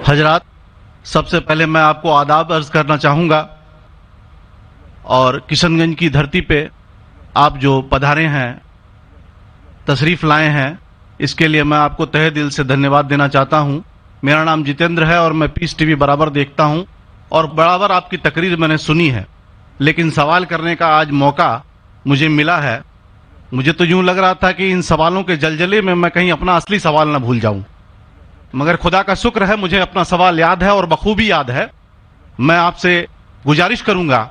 حضرات، سب سے پہلے میں آپ کو آداب عرض کرنا چاہوں گا، اور کشن گنج کی دھرتی پہ آپ جو پدھارے ہیں، تشریف لائے ہیں، اس کے لیے میں آپ کو تہہ دل سے دھنیہ واد دینا چاہتا ہوں۔ میرا نام جتیندر ہے اور میں پیس ٹی وی برابر دیکھتا ہوں اور برابر آپ کی تقریر میں نے سنی ہے، لیکن سوال کرنے کا آج موقع مجھے ملا ہے۔ مجھے تو یوں لگ رہا تھا کہ ان سوالوں کے جلجلے میں میں کہیں اپنا اصلی سوال نہ بھول جاؤں، مگر خدا کا شکر ہے مجھے اپنا سوال یاد ہے اور بخوبی یاد ہے۔ میں آپ سے گزارش کروں گا،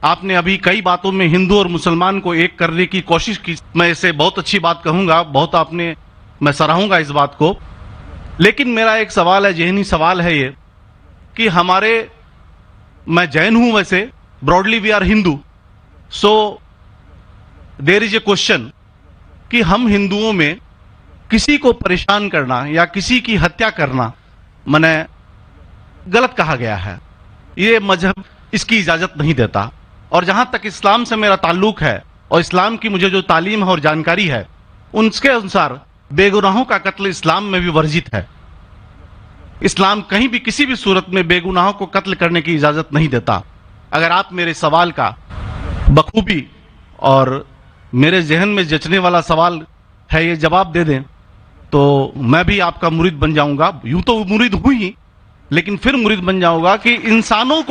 آپ نے ابھی کئی باتوں میں ہندو اور مسلمان کو ایک کرنے کی کوشش کی، میں اسے بہت اچھی بات کہوں گا، بہت میں سراہوں گا اس بات کو، لیکن میرا ایک سوال ہے، ذہنی سوال ہے یہ کہ میں جین ہوں، ویسے broadly we are Hindu, so there is a question کہ ہم ہندوؤں میں کسی کو پریشان کرنا یا کسی کی ہتیا کرنا غلط کہا گیا ہے، یہ مذہب اس کی اجازت نہیں دیتا، اور جہاں تک اسلام سے میرا تعلق ہے اور اسلام کی مجھے جو تعلیم ہے اور جانکاری ہے، ان کے انسار بے گناہوں کا قتل اسلام میں بھی ورجت ہے۔ اسلام کہیں بھی کسی بھی صورت میں بے گناہوں کو قتل کرنے کی اجازت نہیں دیتا۔ اگر آپ میرے سوال کا بخوبی اور میرے ذہن میں جچنے والا سوال ہے یہ جواب دے دیں تو میں بھی آپ کا مرید بن جاؤں گا، یوں تو مرید ہوں ہی، لیکن پھر مرید بن جاؤں گا کہ انسانوں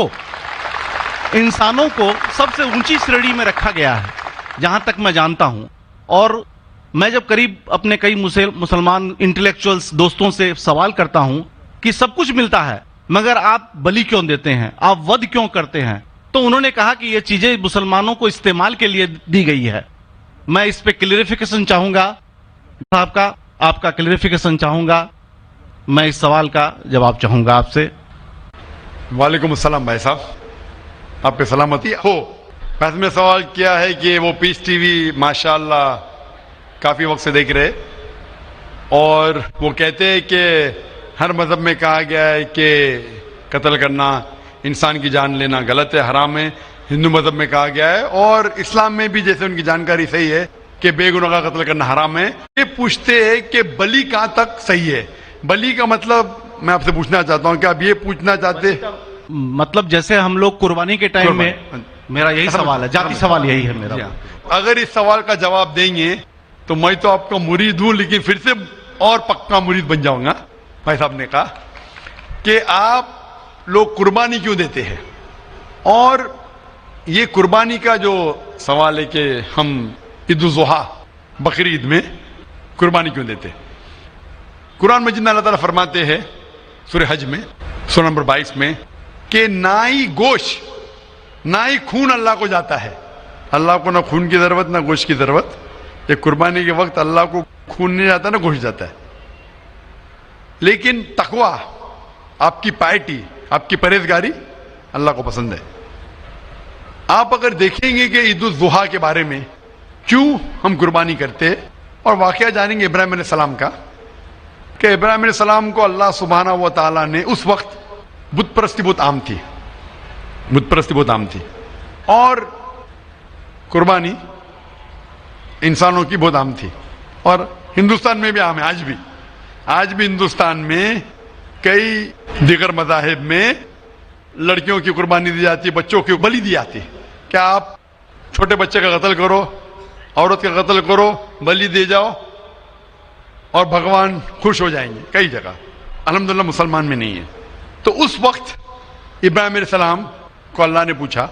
کو سب سے اونچی شریڑی میں رکھا گیا ہے جہاں تک میں جانتا ہوں۔ اور میں جب قریب اپنے کئی مسلمان انٹلیکچوئلز دوستوں سے سوال کرتا ہوں کہ سب کچھ ملتا ہے مگر آپ بلی کیوں دیتے ہیں، آپ ود کیوں کرتے ہیں، تو انہوں نے کہا کہ یہ چیزیں مسلمانوں کو استعمال کے لیے دی گئی ہے۔ میں اس پہ کلیریفیکیشن چاہوں گا صاحب کا، آپ کا کلیریفیکیشن چاہوں گا، میں اس سوال کا جواب چاہوں گا آپ سے۔ وعلیکم السلام بھائی صاحب، آپ پہ سلامتی ہو۔ بس میں سوال کیا ہے کہ وہ پیس ٹی وی ماشاءاللہ کافی وقت سے دیکھ رہے، اور وہ کہتے ہیں کہ ہر مذہب میں کہا گیا ہے کہ قتل کرنا، انسان کی جان لینا غلط ہے، حرام ہے۔ ہندو مذہب میں کہا گیا ہے اور اسلام میں بھی، جیسے ان کی جانکاری صحیح ہے، کہ بے گناہ کا قتل کرنا حرام ہے۔ یہ پوچھتے ہیں کہ بلی کہاں تک صحیح ہے؟ بلی کا مطلب میں آپ سے پوچھنا چاہتا ہوں کہ آپ یہ پوچھنا چاہتے ہیں مطلب جیسے ہم لوگ قربانی کے ٹائم میں، میرا یہی سوال ہے، ذاتی سوال یہی ہے میرا۔ اگر اس سوال کا جواب دیں گے تو میں تو آپ کا مرید ہوں، لیکن پھر سے اور پکا مرید بن جاؤں گا۔ بھائی صاحب نے کہا کہ آپ لوگ قربانی کیوں دیتے ہیں، اور یہ قربانی کا جو سوال ہے کہ ہم عید الاضحیٰ بقرعید میں قربانی کیوں دیتے ہیں، قرآن مجید میں اللہ تعالیٰ فرماتے ہیں سورہ حج میں سورہ نمبر 22 میں کہ نہ ہی گوشت نہ ہی خون اللہ کو جاتا ہے۔ اللہ کو نہ خون کی ضرورت نہ گوشت کی ضرورت۔ یہ قربانی کے وقت اللہ کو خون نہیں جاتا نہ گوشت جاتا ہے، لیکن تقوی، آپ کی پائٹی، آپ کی پرہیزگاری اللہ کو پسند ہے۔ آپ اگر دیکھیں گے کہ عید الاضحیٰ کے بارے میں کیوں ہم قربانی کرتے ہیں، اور واقعہ جانیں گے ابراہیم علیہ السلام کا، کہ ابراہیم علیہ السلام کو اللہ سبحانہ و تعالیٰ نے، اس وقت بت پرستی بہت عام تھی، اور قربانی انسانوں کی بہت عام تھی، اور ہندوستان میں بھی عام ہے، آج بھی ہندوستان میں کئی دیگر مذاہب میں لڑکیوں کی قربانی دی جاتی ہے، بچوں کی بلی دی جاتی ہے۔ کیا آپ چھوٹے بچے کا قتل کرو، عورت کا قتل کرو، بلی دے جاؤ اور بھگوان خوش ہو جائیں گے؟ کئی جگہ، الحمدللہ مسلمان میں نہیں ہے۔ تو اس وقت ابراہیم علیہ السلام کو اللہ نے پوچھا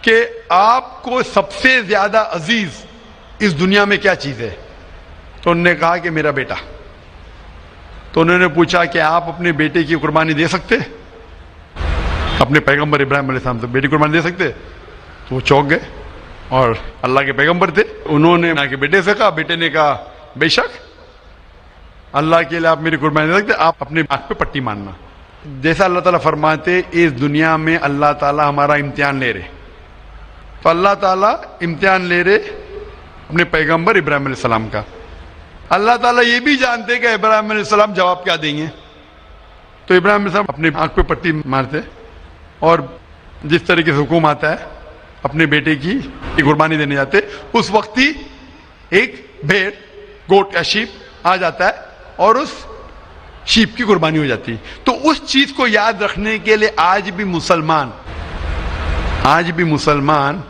کہ آپ کو سب سے زیادہ عزیز اس دنیا میں کیا چیز ہے؟ تو انہوں نے کہا کہ میرا بیٹا۔ تو انہوں نے پوچھا کہ آپ اپنے بیٹے کی قربانی دے سکتے؟ اپنے پیغمبر ابراہیم علیہ السلام سے بیٹی قربانی دے سکتے؟ تو وہ چونک گئے، اور اللہ کے پیغمبر تھے، انہوں نے کے بیٹے سے کہا، بیٹے نے کہا بے شک اللہ کے لیے آپ میری قربانی دے سکتے، آپ اپنے آنکھ پہ پٹی ماننا۔ جیسا اللہ تعالیٰ فرماتے اس دنیا میں اللہ تعالیٰ ہمارا امتحان لے رہے، تو اللہ تعالیٰ امتحان لے رہے اپنے پیغمبر ابراہیم علیہ السلام کا۔ اللہ تعالیٰ یہ بھی جانتے کہ ابراہیم علیہ السلام جواب کیا دیں گے، تو ابراہیم علیہ السلام اپنے آنکھ پہ پٹی مارتے، اور جس طریقے سے حکم آتا ہے اپنے بیٹے کی قربانی دینے جاتے، اس وقت ہی ایک بھیڑ، گوٹ یا شیپ آ جاتا ہے، اور اس شیپ کی قربانی ہو جاتی. تو اس چیز کو یاد رکھنے کے لیے آج بھی مسلمان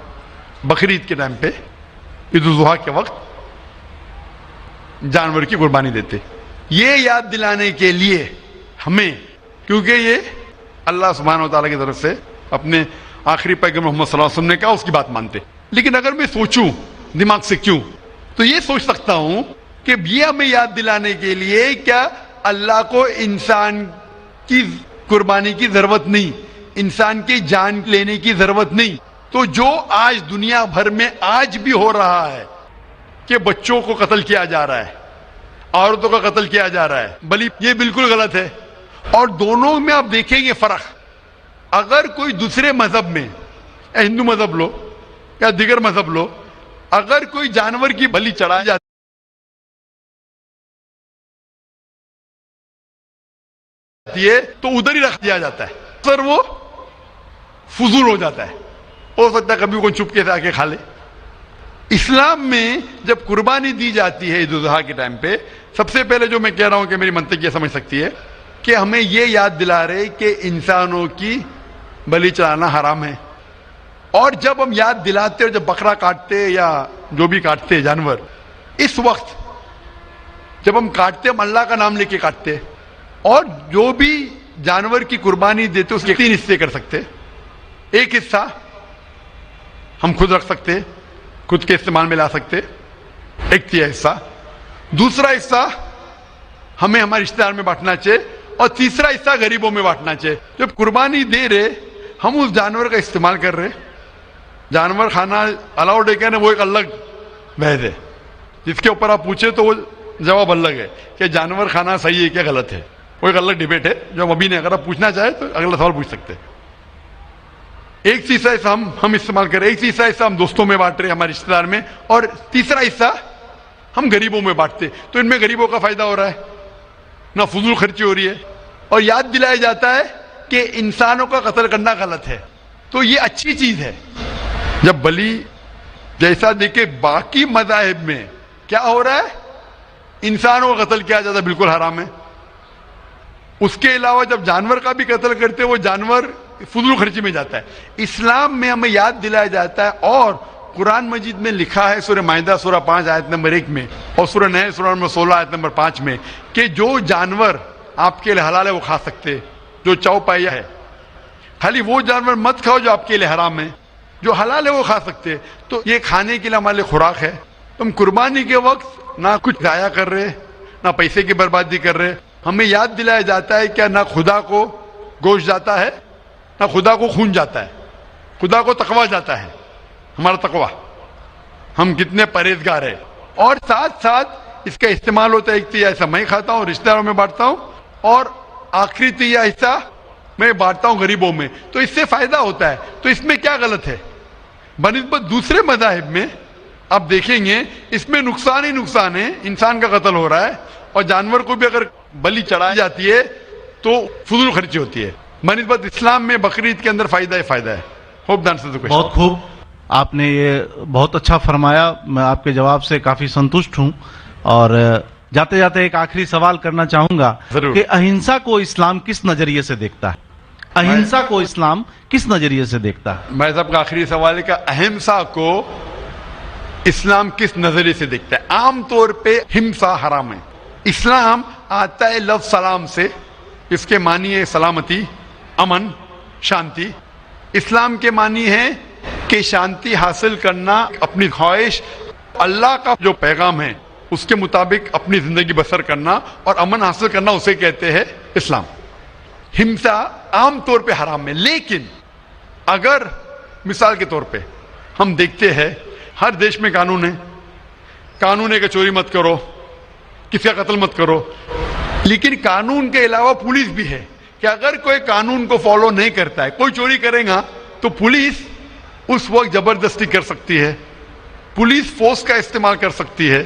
بقرعید کے ٹائم پہ، عید الاضحیٰ کے وقت جانور کی قربانی دیتے. یہ یاد دلانے کے لیے ہمیں، کیونکہ یہ اللہ سبحانہ و تعالیٰ کی طرف سے اپنے آخری پیغمبر محمد صلی اللہ علیہ وسلم نے کہا، اس کی بات مانتے. لیکن اگر میں سوچوں دماغ سے کیوں، تو یہ سوچ سکتا ہوں کہ یہ ہمیں یاد دلانے کے لیے کیا اللہ کو انسان کی قربانی کی ضرورت نہیں، انسان کی جان لینے کی ضرورت نہیں. تو جو آج دنیا بھر میں آج بھی ہو رہا ہے کہ بچوں کو قتل کیا جا رہا ہے، عورتوں کا قتل کیا جا رہا ہے، بلی، یہ بالکل غلط ہے. اور دونوں میں آپ دیکھیں گے فرق. اگر کوئی دوسرے مذہب میں، یا ہندو مذہب لو یا دیگر مذہب لو، اگر کوئی جانور کی بلی چڑھائی جاتی ہے تو ادھر ہی رکھ دیا جاتا ہے، سر وہ فضول ہو جاتا ہے. ہو سکتا ہے کبھی کوئی چپ کے سے آ کے کھا لے. اسلام میں جب قربانی دی جاتی ہے عید الاضحیٰ کے ٹائم پہ، سب سے پہلے جو میں کہہ رہا ہوں کہ میری منطق یہ سمجھ سکتی ہے کہ ہمیں یہ یاد دلا رہے کہ انسانوں کی بلی چڑھانا حرام ہے. اور جب ہم یاد دلاتے اور جب بکرا کاٹتے یا جو بھی کاٹتے جانور، اس وقت جب ہم کاٹتے ہم اللہ کا نام لے کے کاٹتے. اور جو بھی جانور کی قربانی دیتے اس کے 3 حصے کر سکتے. ایک حصہ ہم خود رکھ سکتے، خود کے استعمال میں لا سکتے، 1/3 حصہ. دوسرا حصہ ہمیں ہمارے رشتہ دار میں بانٹنا چاہیے، اور تیسرا حصہ غریبوں میں بانٹنا چاہیے. جب قربانی دے رہے ہم اس جانور کا استعمال کر رہے. جانور کھانا الاؤڈ ہے کہ نہیں، وہ ایک الگ بحث ہے جس کے اوپر آپ پوچھے تو وہ جواب الگ ہے کہ جانور کھانا صحیح ہے کیا غلط ہے، وہ ایک الگ ڈیبیٹ ہے جو ہم ابھی نہیں. اگر آپ پوچھنا چاہیں تو اگلا سوال پوچھ سکتے. ایک تیسرا حصہ ہم استعمال کر رہے، ایک تیسرا حصہ ہم دوستوں میں بانٹ رہے ہمارے رشتہ دار میں، اور تیسرا حصہ ہم غریبوں میں بانٹتے. تو ان میں غریبوں کا فائدہ ہو رہا ہے، نہ فضول خرچی ہو رہی ہے، اور یاد دلایا جاتا ہے کہ انسانوں کا قتل کرنا غلط ہے. تو یہ اچھی چیز ہے. جب بلی جیسا دیکھے باقی مذاہب میں کیا ہو رہا ہے، انسانوں کا قتل کیا جاتا ہے، بالکل حرام ہے. اس کے علاوہ جب جانور کا بھی قتل کرتے وہ جانور فضول خرچی میں جاتا ہے. اسلام میں ہمیں یاد دلایا جاتا ہے، اور قرآن مجید میں لکھا ہے سورہ مائدہ سورہ 5 آیت نمبر 1 میں، اور سورہ نحل سورہ نمبر 16 آیت نمبر 5 میں، کہ جو جانور آپ کے لیے حلال ہے وہ کھا سکتے، جو چوپائیا ہے. خالی وہ جانور مت کھاؤ جو آپ کے لیے حرام ہے، جو حلال ہے وہ کھا سکتے. تو یہ کھانے کے لیے ہمارے لیے خوراک ہے. تم قربانی کے وقت نہ کچھ ضائع کر رہے، نہ پیسے کی بربادی کر رہے. ہمیں یاد دلایا جاتا ہے کہ نہ خدا کو گوشت جاتا ہے، نہ خدا کو خون جاتا ہے، خدا کو تقویٰ جاتا ہے. ہمارا تقویٰ، ہم کتنے پرہیزگار ہیں. اور ساتھ ساتھ اس کا استعمال ہوتا ہے. ایک تیسرا حصہ میں کھاتا ہوں، رشتہ داروں میں بانٹتا ہوں، اور آخری تیسرا حصہ میں بانٹتا ہوں غریبوں میں. تو اس سے فائدہ ہوتا ہے. تو اس میں کیا غلط ہے؟ بنسبت دوسرے مذاہب میں آپ دیکھیں گے اس میں نقصان ہی نقصان ہے. انسان کا قتل ہو رہا ہے، اور جانور کو بھی اگر بلی چڑھائی جاتی ہے تو فضول خرچی ہوتی ہے. بنسبت اسلام میں بقرعید کے اندر فائدہ ہی فائدہ ہے. ہوپ دان سے بہت خوب، آپ نے یہ بہت اچھا فرمایا. میں آپ کے جواب سے کافی سنتشٹ ہوں. اور جاتے جاتے ایک آخری سوال کرنا چاہوں گا کہ اہنسا کو اسلام کس نظریے سے دیکھتا ہے؟ اہنسا کو اسلام کس نظریے سے دیکھتا ہے؟ میں صاحب کا آخری سوال ہے کہ اہمسا کو اسلام کس نظریے سے دیکھتا ہے؟ عام طور پہ ہمسا حرام ہے. اسلام آتا ہے لفظ سلام سے، اس کے معنی ہے سلامتی، امن، شانتی. اسلام کے معنی ہے کہ شانتی حاصل کرنا، اپنی خواہش، اللہ کا جو پیغام ہے اس کے مطابق اپنی زندگی بسر کرنا اور امن حاصل کرنا، اسے کہتے ہیں اسلام. ہمسا عام طور پہ حرام ہے. لیکن اگر مثال کے طور پہ ہم دیکھتے ہیں ہر دیش میں قانون ہے، قانون ہے کہ چوری مت کرو، کسی کا قتل مت کرو. لیکن قانون کے علاوہ پولیس بھی ہے کہ اگر کوئی قانون کو فالو نہیں کرتا ہے، کوئی چوری کرے گا تو پولیس اس وقت زبردستی کر سکتی ہے، پولیس فورس کا استعمال کر سکتی ہے،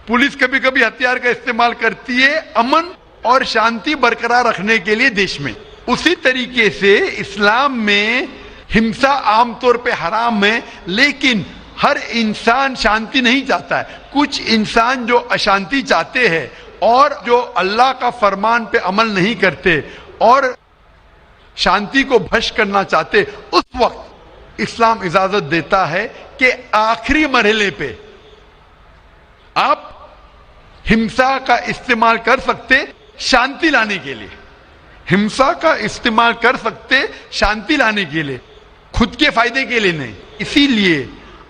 پولیس کبھی کبھی ہتھیار کا استعمال کرتی ہے امن اور شانتی برقرار رکھنے کے لیے دیش میں. اسی طریقے سے اسلام میں ہمسا عام طور پہ حرام ہے، لیکن ہر انسان شانتی نہیں چاہتا ہے. کچھ انسان جو اشانتی چاہتے ہیں اور جو اللہ کا فرمان پہ عمل نہیں کرتے اور شانتی کو بھش کرنا چاہتے، اس وقت اسلام اجازت دیتا ہے کہ آخری مرحلے پہ آپ ہمسا کا استعمال کر سکتے شانتی لانے کے لیے، ہمسا کا استعمال کر سکتے شانتی لانے کے لیے، خود کے فائدے کے لیے نہیں۔ اسی لیے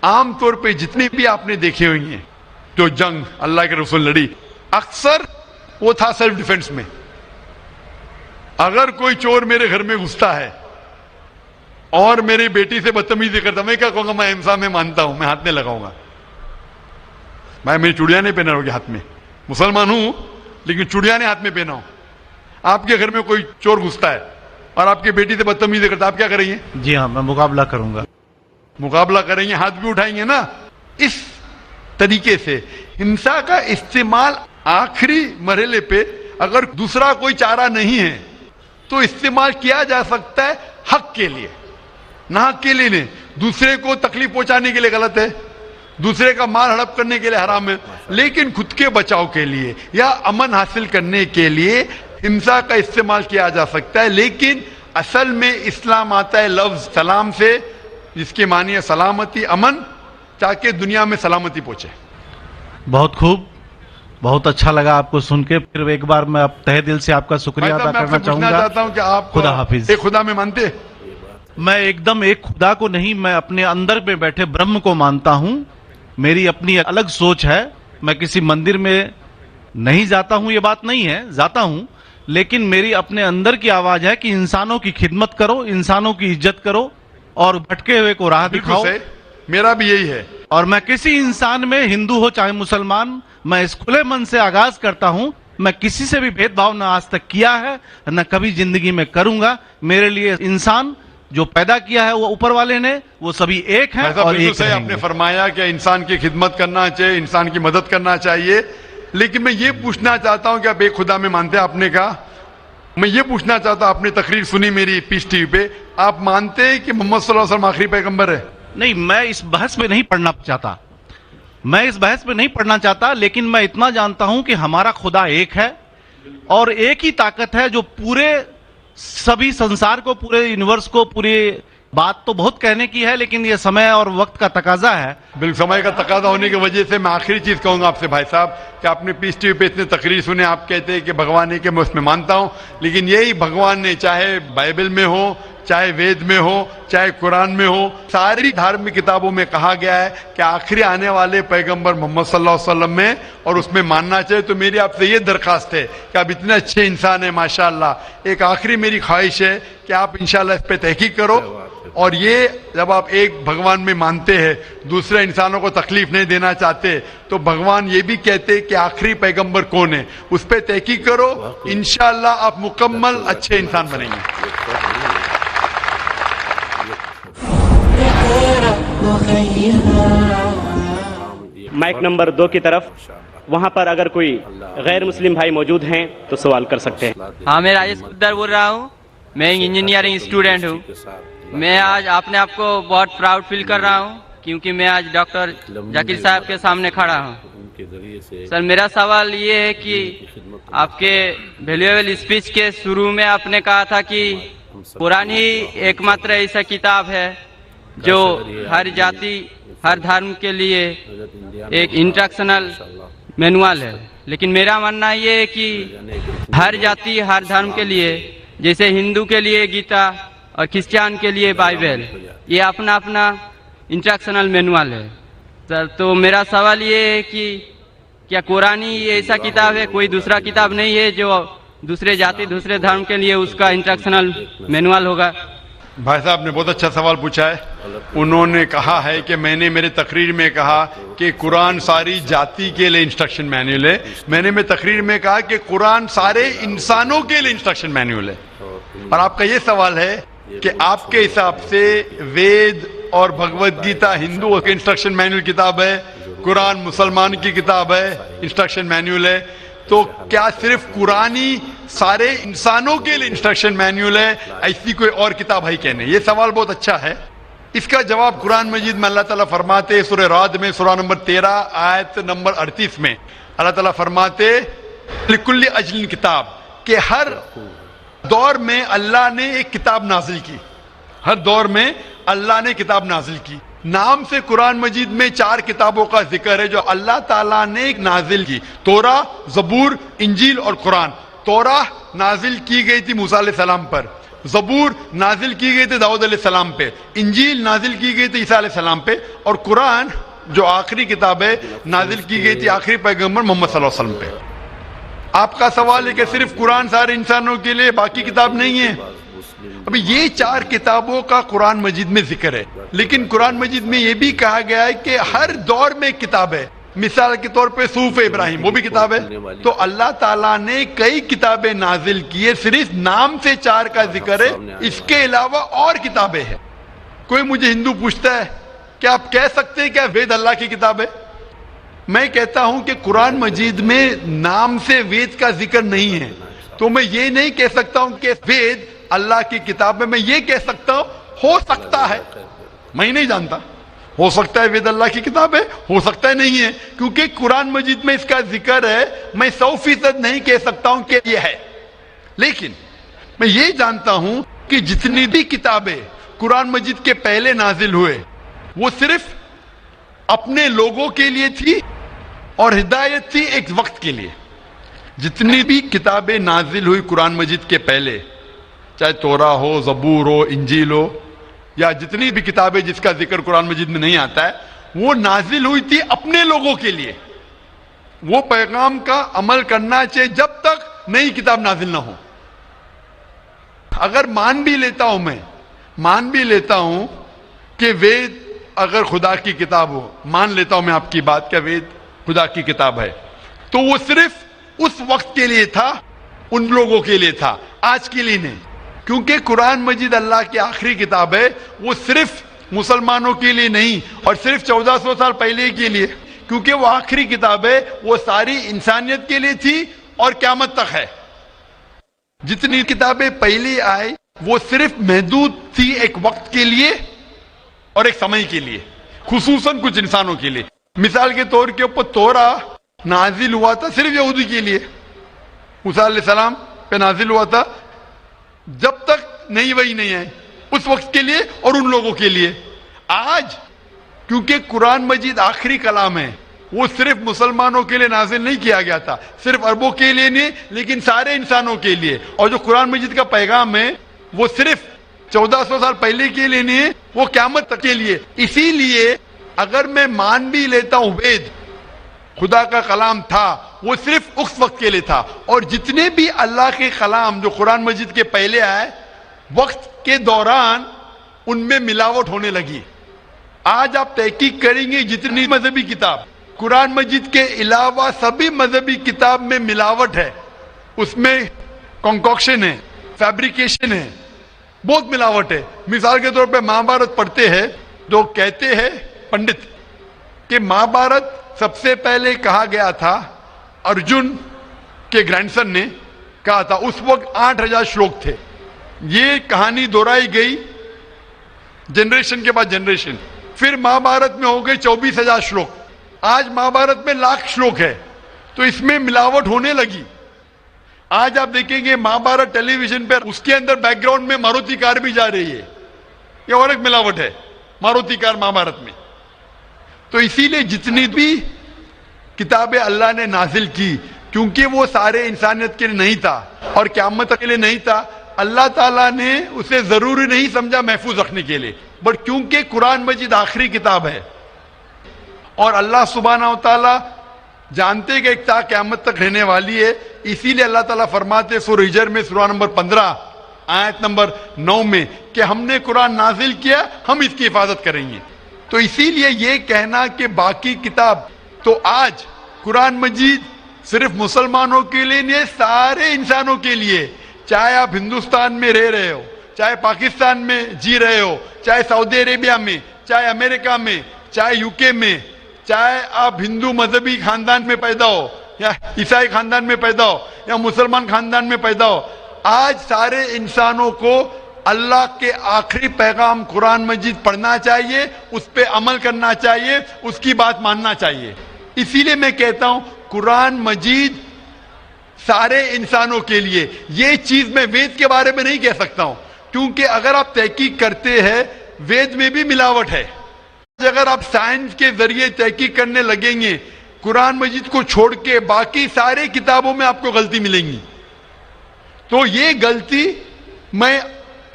عام طور پہ جتنے بھی آپ نے دیکھے ہوئے ہیں جو جنگ اللہ کے رسول لڑی، اکثر وہ تھا سیلف ڈیفenس میں۔ اگر کوئی چور میرے گھر میں گھستا ہے اور میری بیٹی سے بدتمیزی کرتا، میں کیا کہوں گا؟ میں ہمسا میں مانتا ہوں، میں ہاتھ نہیں لگاؤں گا، میں میری چوڑیاں نہیں پہنا ہوگی ہاتھ میں، مسلمان ہوں لیکن چوڑیاں نہیں ہاتھ میں پہنا ہوں۔ آپ کے گھر میں کوئی چور گھستا ہے اور آپ کی بیٹی سے بدتمیزی کرتا، آپ کیا کریں گے؟ جی ہاں، میں مقابلہ کروں گا۔ مقابلہ کریں گے، ہاتھ بھی اٹھائیں گے نا۔ اس طریقے سے ہمسا کا استعمال آخری مرحلے پہ اگر دوسرا کوئی چارہ نہیں ہے تو استعمال کیا جا سکتا ہے حق کے لیے، نہ حق کے لیے نہیں۔ دوسرے کو تکلیف پہنچانے کے لیے غلط ہے، دوسرے کا مال ہڑپ کرنے کے لیے حرام ہے، لیکن خود کے بچاؤ کے لیے یا امن حاصل کرنے کے لیے ہمسا کا استعمال کیا جا سکتا ہے۔ لیکن اصل میں اسلام آتا ہے لفظ سلام سے، جس کے معنی ہے سلامتی، امن، تاکہ دنیا میں سلامتی پہنچے۔ بہت خوب، بہت اچھا لگا آپ کو سن کے۔ پھر ایک بار میں تہ دل سے آپ کا شکریہ ادا کرنا چاہوں گا۔ چاہتا ہوں کہ آپ خدا حافظ۔ ایک خدا میں مانتے؟ میں ایک دم ایک خدا کو نہیں، میں اپنے اندر میں بیٹھے برہم کو مانتا ہوں۔ میری اپنی الگ سوچ ہے، میں کسی مندر میں نہیں جاتا ہوں، یہ بات نہیں ہے، جاتا ہوں، لیکن میری اپنے اندر کی آواز ہے کہ انسانوں کی خدمت کرو، انسانوں کی عزت کرو اور بھٹکے ہوئے کو راہ بالکل دکھاؤ۔ صحیح، میرا بھی یہی ہے۔ اور میں کسی انسان میں، ہندو ہو چاہے مسلمان، میں اس کھلے من سے آغاز کرتا ہوں۔ میں کسی سے بھی بھید بھاؤ نہ آج تک کیا ہے، نہ کبھی زندگی میں کروں گا۔ میرے لیے انسان جو پیدا کیا ہے وہ اوپر والے نے، وہ سبھی ایک ہیں اور ایک صحیح رہیں آپ نے گے۔ فرمایا کہ انسان کی خدمت کرنا چاہیے، انسان کی مدد کرنا چاہیے، لیکن میں یہ پوچھنا چاہتا ہوں کہ آپ ایک خدا میں مانتے ہیں؟ آپ نے کہا، میں یہ پوچھنا چاہتا ہوں، آپ نے تقریر سنی میری پیس ٹی وی پہ، آپ مانتے ہیں کہ محمد صلی اللہ علیہ وسلم آخری پیغمبر ہے؟ نہیں، میں اس بحث میں نہیں پڑھنا چاہتا، میں اس بحث میں نہیں پڑھنا چاہتا، لیکن میں اتنا جانتا ہوں کہ ہمارا خدا ایک ہے اور ایک ہی طاقت ہے جو پورے سبھی سنسار کو، پورے یونیورس کو، پورے بات تو بہت کہنے کی ہے لیکن یہ سمے اور وقت کا تقاضا ہے۔ بالکل سمے کا تقاضا ہونے کی وجہ سے میں آخری چیز کہوں گا آپ سے بھائی صاحب کہ آپ نے پیس ٹی وی پہ اتنے تقریر سنے، آپ کہتے ہیں کہ بھگوان ہے، کہ میں اس میں مانتا ہوں، لیکن یہی بھگوان نے چاہے بائبل میں ہو، چاہے وید میں ہو، چاہے قرآن میں ہو، ساری دھارمک کتابوں میں کہا گیا ہے کہ آخری آنے والے پیغمبر محمد صلی اللہ علیہ وسلم میں، اور اس میں ماننا چاہیے۔ تو میری آپ سے یہ درخواست ہے کہ آپ اتنے اچھے انسان ہیں ماشاءاللہ، ایک آخری میری خواہش ہے کہ آپ انشاءاللہ اس پہ تحقیق کرو، اور یہ جب آپ ایک بھگوان میں مانتے ہیں، دوسرے انسانوں کو تکلیف نہیں دینا چاہتے، تو بھگوان یہ بھی کہتے کہ آخری پیغمبر کون ہے، اس پہ تحقیق کرو، انشاءاللہ آپ مکمل اچھے انسان بنیں گے۔ مائک نمبر 2 کی طرف، وہاں پر اگر کوئی غیر مسلم بھائی موجود ہیں تو سوال کر سکتے ہیں۔ ہاں، میں راجیش کدر بول رہا ہوں، میں انجینئرنگ اسٹوڈنٹ ہوں۔ میں آج اپنے آپ کو بہت پراؤڈ فیل کر رہا ہوں کیونکہ میں آج ڈاکٹر ذاکر صاحب کے سامنے کھڑا ہوں۔ سر، میرا سوال یہ ہے کہ آپ کے ویلیویبل اسپیچ کے شروع میں آپ نے کہا تھا کہ قرآن ہی ایک ماتر ایسا کتاب ہے جو ہر جاتی، ہر دھرم کے لیے ایک انسٹرکشنل مینوال ہے، لیکن میرا ماننا یہ ہے کہ ہر جاتی، ہر دھرم کے لیے، جیسے ہندو کے لیے گیتا اور کرسچین کے لیے بائبل، یہ اپنا اپنا انسٹرکشنل مینوال ہے۔ سر، تو میرا سوال یہ ہے کہ کیا قرآن ہی ایسا کتاب ہے، کوئی دوسرا کتاب نہیں ہے جو دوسرے جاتی، دوسرے دھرم کے لیے اس کا انسٹرکشنل مینوال ہوگا؟ بھائی صاحب نے بہت اچھا سوال پوچھا ہے۔ انہوں نے کہا ہے کہ میں نے میرے تقریر میں کہا کہ قرآن ساری جاتی کے لیے انسٹرکشن مینول ہے۔ میں نے میرے تقریر میں کہا کہ قرآن سارے انسانوں کے لیے انسٹرکشن مینول ہے۔ اور آپ کا یہ سوال ہے کہ آپ کے حساب سے وید اور بھگوت گیتا ہندو کے انسٹرکشن مینول کتاب ہے، قرآن مسلمان کی کتاب ہے، انسٹرکشن مینول ہے، تو کیا صرف قرآن ہی سارے انسانوں کے لیے انسٹرکشن مینول ہے، ایسی کوئی اور کتاب ہے کہ نہیں؟ یہ سوال بہت اچھا ہے۔ اس کا جواب قرآن مجید میں اللہ تعالیٰ فرماتے، سورہ رعد میں سورہ نمبر 13 آیت نمبر 38 میں اللہ تعالیٰ فرماتے لکل اجل کتاب کہ ہر دور میں اللہ نے ایک کتاب نازل کی، ہر دور میں اللہ نے کتاب نازل کی. نام سے قرآن مجید میں 4 کتابوں کا ذکر ہے جو اللہ تعالیٰ نے ایک نازل کی، توراہ، زبور، انجیل اور قرآن. توراہ نازل کی گئی تھی موسیٰ علیہ السلام پر، زبور نازل کی گئی تھی داؤد علیہ السلام پہ، انجیل نازل کی گئی تھی عیسیٰ علیہ السلام پہ، اور قرآن جو آخری کتاب ہے نازل کی گئی تھی آخری پیغمبر محمد صلی اللہ علیہ وسلم پہ. آپ کا سوال ہے کہ صرف قرآن سارے انسانوں کے لیے، باقی کتاب نہیں ہے؟ ابھی یہ 4 کتابوں کا قرآن مجید میں ذکر ہے، لیکن قرآن مجید میں یہ بھی کہا گیا ہے کہ ہر دور میں ایک کتاب ہے. مثال کے طور پہ صحف ابراہیم وہ بھی کتاب ہے. تو اللہ تعالیٰ نے کئی کتابیں نازل کی ہے، صرف نام سے 4 کا ذکر ہے، اس کے علاوہ اور کتابیں ہیں. کوئی مجھے ہندو پوچھتا ہے کہ آپ کہہ سکتے ہیں کیا وید اللہ کی کتاب ہے؟ میں کہتا ہوں کہ قرآن مجید میں نام سے وید کا ذکر نہیں ہے، تو میں یہ نہیں کہہ سکتا ہوں کہ وید اللہ کی کتاب ہے. میں یہ کہہ سکتا ہوں ہو سکتا ہے، میں نہیں جانتا، ہو سکتا ہے وید اللہ کی کتاب ہے، ہو سکتا ہے نہیں ہے، کیونکہ قرآن مجید میں اس کا ذکر ہے. میں 100% نہیں کہہ سکتا ہوں کہ یہ ہے، لیکن میں یہ جانتا ہوں کہ جتنی بھی کتابیں قرآن مجید کے پہلے نازل ہوئے وہ صرف اپنے لوگوں کے لیے تھی اور ہدایت تھی ایک وقت کے لیے. جتنی بھی کتابیں نازل ہوئی قرآن مجید کے پہلے، چاہے توراہ ہو، زبور ہو، انجیل ہو، یا جتنی بھی کتابیں جس کا ذکر قرآن مجید میں نہیں آتا ہے، وہ نازل ہوئی تھی اپنے لوگوں کے لیے. وہ پیغام کا عمل کرنا چاہیے جب تک نئی کتاب نازل نہ ہو. اگر مان بھی لیتا ہوں کہ وید اگر خدا کی کتاب ہو، مان لیتا ہوں میں آپ کی بات کہ وید خدا کی کتاب ہے، تو وہ صرف اس وقت کے لیے تھا، ان لوگوں کے لیے تھا، آج کے لیے نہیں. کیونکہ قرآن مجید اللہ کی آخری کتاب ہے، وہ صرف مسلمانوں کے لیے نہیں اور صرف 1400 سال پہلے کے لیے، کیونکہ وہ آخری کتاب ہے، وہ ساری انسانیت کے لیے تھی اور قیامت تک ہے. جتنی کتابیں پہلے آئی وہ صرف محدود تھی ایک وقت کے لیے اور ایک سمے کے لیے، خصوصاً کچھ انسانوں کے لیے. مثال کے طور کے اوپر توراہ نازل ہوا تھا صرف یہودی کے لیے، موسیٰ علیہ السلام پہ نازل ہوا تھا جب تک نئی وحی نہیں آئی، اس وقت کے لیے اور ان لوگوں کے لیے. آج کیونکہ قرآن مجید آخری کلام ہے، وہ صرف مسلمانوں کے لیے نازل نہیں کیا گیا تھا، صرف عربوں کے لیے نہیں لیکن سارے انسانوں کے لیے. اور جو قرآن مجید کا پیغام ہے وہ صرف 1400 سال پہلے کے لیے نہیں، وہ قیامت تک کے لیے. اسی لیے اگر میں مان بھی لیتا ہوں وید خدا کا کلام تھا، وہ صرف اس وقت کے لیے تھا، اور جتنے بھی اللہ کے کلام جو قرآن مجید کے پہلے آئے وقت کے دوران ان میں ملاوٹ ہونے لگی. آج آپ تحقیق کریں گے جتنی مذہبی کتاب قرآن مجید کے علاوہ سبھی مذہبی کتاب میں ملاوٹ ہے، اس میں کنکوکشن ہے، فیبریکیشن ہے، بہت ملاوٹ ہے. مثال کے طور پہ مہابھارت پڑھتے ہیں، جو کہتے ہیں پنڈت کہ مہابھارت سب سے پہلے کہا گیا تھا، ارجن کے گرینڈ سن نے کہا تھا، اس وقت 8000 شلوک تھے. یہ کہانی دہرائی گئی جنریشن کے بعد جنریشن، پھر مہابھارت میں ہو گئی 24000 شلوک. آج مہابھارت میں 1,00,000 شلوک ہے، تو اس میں ملاوٹ ہونے لگی. آج آپ دیکھیں گے مہابھارت ٹیلی ویژن پر، اس کے اندر بیک گراؤنڈ میں ماروتی کار بھی جا رہی ہے، یہ اور ایک ملاوٹ ہے ماروتی کار مہابھارت میں. تو اسی لیے جتنی بھی کتابیں اللہ نے نازل کی، کیونکہ وہ سارے انسانیت کے لیے نہیں تھا اور قیامت کے لیے نہیں تھا، اللہ تعالیٰ نے اسے ضروری نہیں سمجھا محفوظ رکھنے کے لیے، بٹ کیونکہ قرآن مجید آخری کتاب ہے اور اللہ سبحانہ و تعالیٰ جانتے کہ ایک تا قیامت تک رہنے والی ہے، اسی لیے اللہ تعالیٰ فرماتے سورہ ہجر میں سورہ نمبر 15 آیت نمبر 9 میں کہ ہم نے قرآن نازل کیا، ہم اس کی حفاظت کریں گے. تو اسی لیے یہ کہنا کہ باقی کتاب، تو آج قرآن مجید صرف مسلمانوں کے لیے نہیں، سارے انسانوں کے لیے، چاہے آپ ہندوستان میں رہ رہے ہو، چاہے پاکستان میں جی رہے ہو، چاہے سعودی عربیہ میں، چاہے امریکہ میں، چاہے UK میں، چاہے آپ ہندو مذہبی خاندان میں پیدا ہو یا عیسائی خاندان میں پیدا ہو یا مسلمان خاندان میں پیدا ہو، آج سارے انسانوں کو اللہ کے آخری پیغام قرآن مجید پڑھنا چاہیے، اس پہ عمل کرنا چاہیے، اس کی بات ماننا چاہیے. اسی لیے میں کہتا ہوں قرآن مجید سارے انسانوں کے لیے. یہ چیز میں وید کے بارے میں نہیں کہہ سکتا ہوں, کیونکہ اگر آپ تحقیق کرتے ہیں وید میں بھی ملاوٹ ہے. اگر آپ سائنس کے ذریعے تحقیق کرنے لگیں گے قرآن مجید کو چھوڑ کے باقی سارے کتابوں میں آپ کو غلطی ملیں گی. تو یہ غلطی میں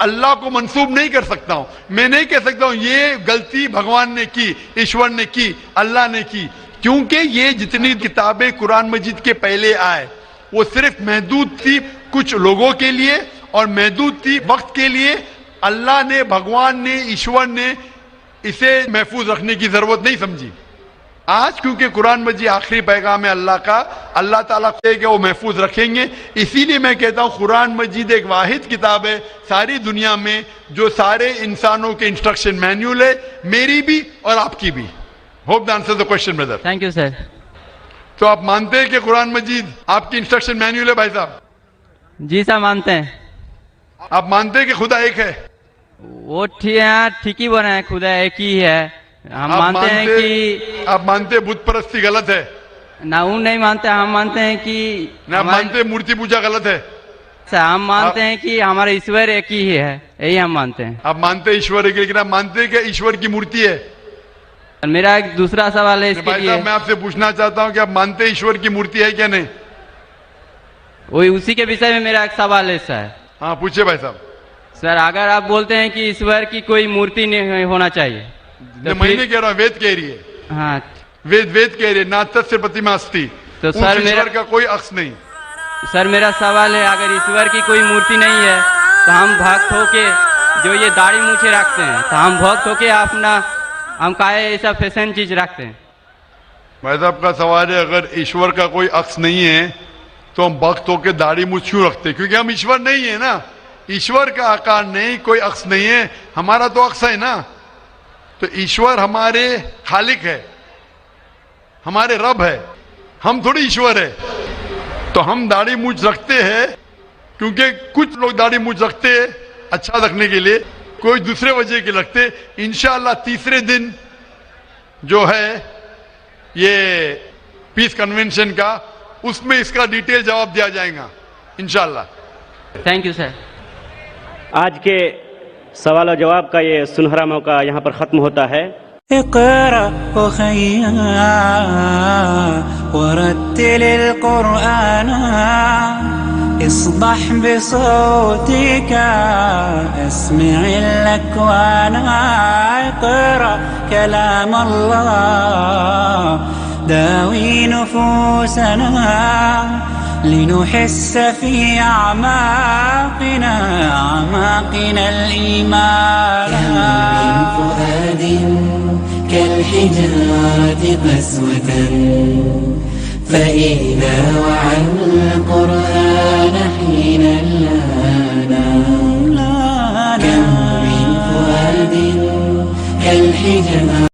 اللہ کو منسوب نہیں کر سکتا ہوں. میں نہیں کہہ سکتا ہوں یہ غلطی بھگوان نے کی, ایشور نے کی, اللہ نے کی, کیونکہ یہ جتنی کتابیں قرآن مجید کے پہلے آئے وہ صرف محدود تھی کچھ لوگوں کے لیے اور محدود تھی وقت کے لیے. اللہ نے, بھگوان نے, ایشور نے اسے محفوظ رکھنے کی ضرورت نہیں سمجھی. آج کیونکہ قرآن مجید آخری پیغام ہے اللہ کا, اللہ تعالیٰ کہ وہ محفوظ رکھیں گے. اسی لیے میں کہتا ہوں قرآن مجید ایک واحد کتاب ہے ساری دنیا میں جو سارے انسانوں کے انسٹرکشن مینیول ہے, میری بھی اور آپ کی بھی. Hope the answer the question Brother. Thank you sir. تو آپ مانتے ہیں کہ قرآن مجید آپ کی انسٹرکشن مینیول ہے بھائی صاحب؟ جی سر مانتے ہیں. آپ مانتے ہیں کہ خدا ایک ہے؟ وہ ٹھیک ہی بنا ہے, خدا ایک ہی ہے. ہم مانتے ہیں کہ آپ مانتے ہیں بت پرستی غلط ہے؟ نہ وہ نہیں مانتے, ہم مانتے ہیں کہ آپ مانتے ہیں مورتی پوجا غلط ہے؟ ہم مانتے ہیں کہ ہمارا ایشور ایک ہی ہے, یہی ہم مانتے ہیں. آپ مانتے ہیں ایشور ایک, لیکن آپ مانتے ہیں کہ ایشور کی مورتی ہے؟ میرا ایک دوسرا سوال ہے اس کے بھائی لیے. صاحب میں آپ سے پوچھنا چاہتا ہوں کہ آپ مانتے ہیں ایشور کی مورتی ہے کیا نہیں؟ وہی اسی کے وشے میں میرا ایک سوال ہے سر. ہاں پوچھے بھائی صاحب. سر اگر آپ بولتے ہیں کہ ایشور کی کوئی مورتی نہیں ہونا چاہیے, میں نہیں کہہ رہا ہوں, وید کہہ رہی ہے. ہاں وید کہہ رہی ہے ناتت سے پرتیما استی, تو سر ایشور کا کوئی عکس نہیں. سر میرا سوال ہے اگر ایشور کی کوئی مورتی نہیں ہے تو ہم بھکت ہو کے جو یہ داڑھی مونچھے رکھتے ہیں تو ہم بھکت ہو کے اپنا ہم کہے ایسا فیشن چیز رکھتے ہیں. بھائی صاحب کا سوال ہے اگر ایشور کا کوئی عکس نہیں ہے تو ہم بھکت ہو کے داڑھی مونچھ کیوں رکھتے؟ کیونکہ ہم ایشور نہیں ہے نا. ایشور کا آکار نہیں, کوئی عکس نہیں ہے, ہمارا تو عکس ہے نا. تو ایشور ہمارے خالق ہے, ہمارے رب ہے, ہم تھوڑی ایشور ہے. تو ہم داڑھی مونچھ رکھتے ہیں کیونکہ کچھ لوگ داڑھی مونچھ رکھتے ہیں اچھا رکھنے کے لیے, کوئی دوسرے وجہ کے رکھتے. انشاءاللہ تیسرے دن جو ہے یہ پیس کنونشن کا, اس میں اس کا ڈیٹیل جواب دیا جائے گا انشاءاللہ. Thank you sir. آج کے سوال و جواب کا یہ سنہرا موقع یہاں پر ختم ہوتا ہے. اقرأ أخيا ورتل القرآن اصبح بصوتك اسمع الأكوان. اقرأ كلام الله داوي نفوسنا لنحس في أعماقنا الإيمان. كم من فؤاد كالحجارة قسوة فإذا وعى القرآن حين لانا. كم من فؤاد كالحجارة